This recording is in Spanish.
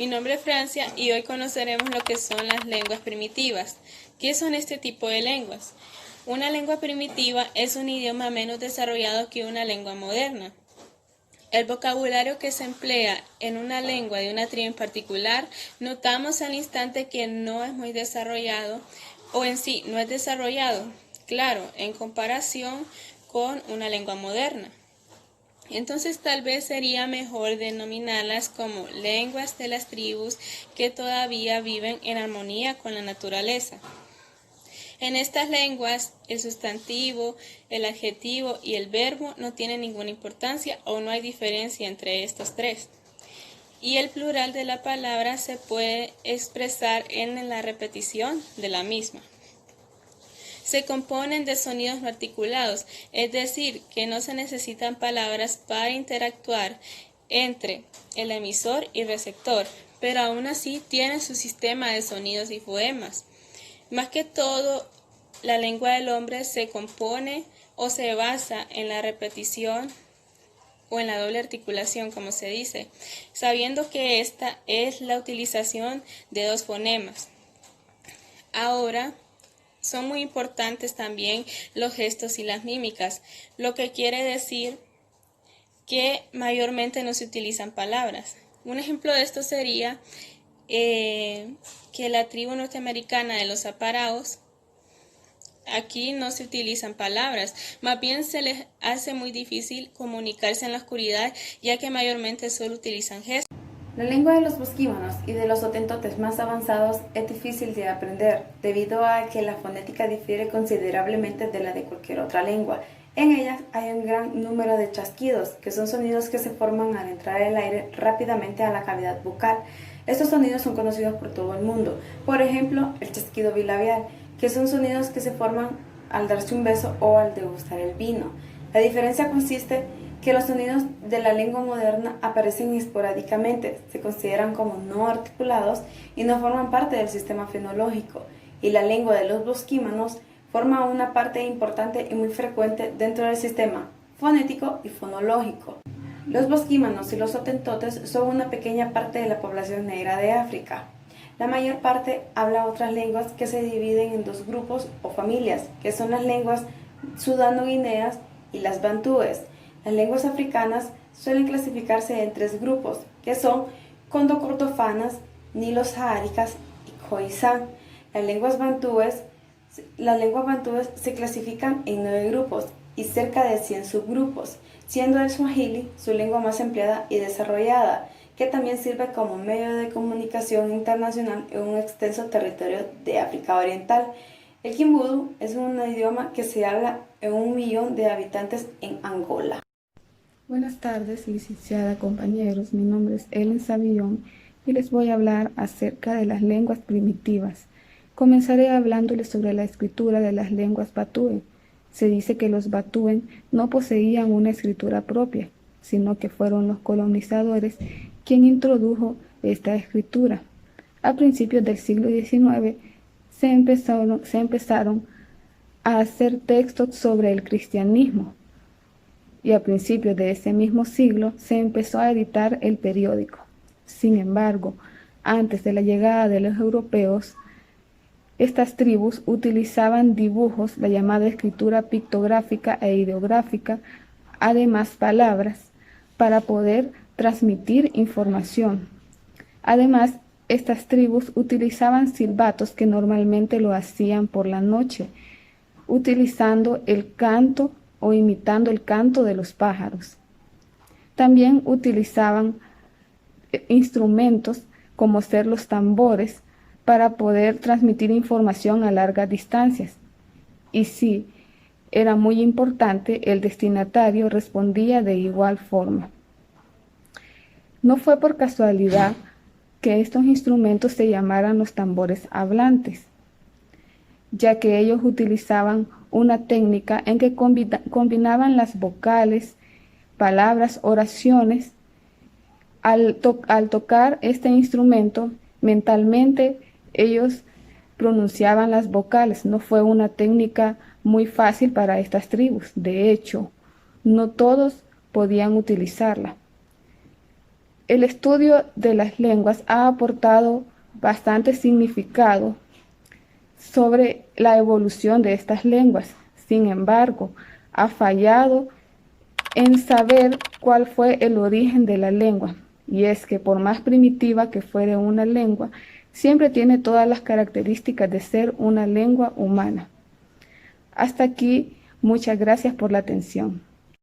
Mi nombre es Francia y hoy conoceremos lo que son las lenguas primitivas. ¿Qué son este tipo de lenguas? Una lengua primitiva es un idioma menos desarrollado que una lengua moderna. El vocabulario que se emplea en una lengua de una tribu en particular, notamos al instante que no es muy desarrollado o en sí no es desarrollado, claro, en comparación con una lengua moderna. Entonces tal vez sería mejor denominarlas como lenguas de las tribus que todavía viven en armonía con la naturaleza. En estas lenguas, el sustantivo, el adjetivo y el verbo no tienen ninguna importancia o no hay diferencia entre estos tres. Y el plural de la palabra se puede expresar en la repetición de la misma. Se componen de sonidos no articulados, es decir, que no se necesitan palabras para interactuar entre el emisor y receptor, pero aún así tienen su sistema de sonidos y fonemas. Más que todo, la lengua del hombre se compone o se basa en la repetición o en la doble articulación, como se dice, sabiendo que esta es la utilización de dos fonemas. Ahora, son muy importantes también los gestos y las mímicas, lo que quiere decir que mayormente no se utilizan palabras. Un ejemplo de esto sería que la tribu norteamericana de los aparaos, aquí no se utilizan palabras, más bien se les hace muy difícil comunicarse en la oscuridad, ya que mayormente solo utilizan gestos. La lengua de los bosquímanos y de los hotentotes más avanzados es difícil de aprender, debido a que la fonética difiere considerablemente de la de cualquier otra lengua. En ellas hay un gran número de chasquidos, que son sonidos que se forman al entrar el aire rápidamente a la cavidad bucal. Estos sonidos son conocidos por todo el mundo. Por ejemplo, el chasquido bilabial, que son sonidos que se forman al darse un beso o al degustar el vino. La diferencia consiste que los sonidos de la lengua moderna aparecen esporádicamente, se consideran como no articulados y no forman parte del sistema fenológico, y la lengua de los bosquímanos forma una parte importante y muy frecuente dentro del sistema fonético y fonológico. Los bosquímanos y los hotentotes son una pequeña parte de la población negra de África. La mayor parte habla otras lenguas que se dividen en dos grupos o familias, que son las lenguas sudano-guineas y las bantúes. Las lenguas africanas suelen clasificarse en tres grupos, que son condocordofanas, nilo-saháricas y khoisan. Las lenguas bantúes se clasifican en 9 grupos y cerca de 100 subgrupos, siendo el swahili su lengua más empleada y desarrollada, que también sirve como medio de comunicación internacional en un extenso territorio de África Oriental. El kimbudu es un idioma que se habla en 1 millón de habitantes en Angola. Buenas tardes, licenciada, compañeros. Mi nombre es Ellen Savillón y les voy a hablar acerca de las lenguas primitivas. Comenzaré hablándoles sobre la escritura de las lenguas batúen. Se dice que los batúen no poseían una escritura propia, sino que fueron los colonizadores quien introdujo esta escritura. A principios del siglo XIX se empezaron a hacer textos sobre el cristianismo, y a principios de ese mismo siglo se empezó a editar el periódico. Sin embargo, antes de la llegada de los europeos, estas tribus utilizaban dibujos, la llamada escritura pictográfica e ideográfica, además palabras, para poder transmitir información. Además, estas tribus utilizaban silbatos que normalmente lo hacían por la noche, utilizando el canto o imitando el canto de los pájaros. También utilizaban instrumentos como ser los tambores para poder transmitir información a largas distancias. Y si era muy importante, el destinatario respondía de igual forma. No fue por casualidad que estos instrumentos se llamaran los tambores hablantes, ya que ellos utilizaban una técnica en que combinaban las vocales, palabras, oraciones. Al tocar este instrumento, mentalmente ellos pronunciaban las vocales. No fue una técnica muy fácil para estas tribus. De hecho, no todos podían utilizarla. El estudio de las lenguas ha aportado bastante significado sobre la evolución de estas lenguas. Sin embargo, ha fallado en saber cuál fue el origen de la lengua. Y es que por más primitiva que fuere una lengua, siempre tiene todas las características de ser una lengua humana. Hasta aquí, muchas gracias por la atención.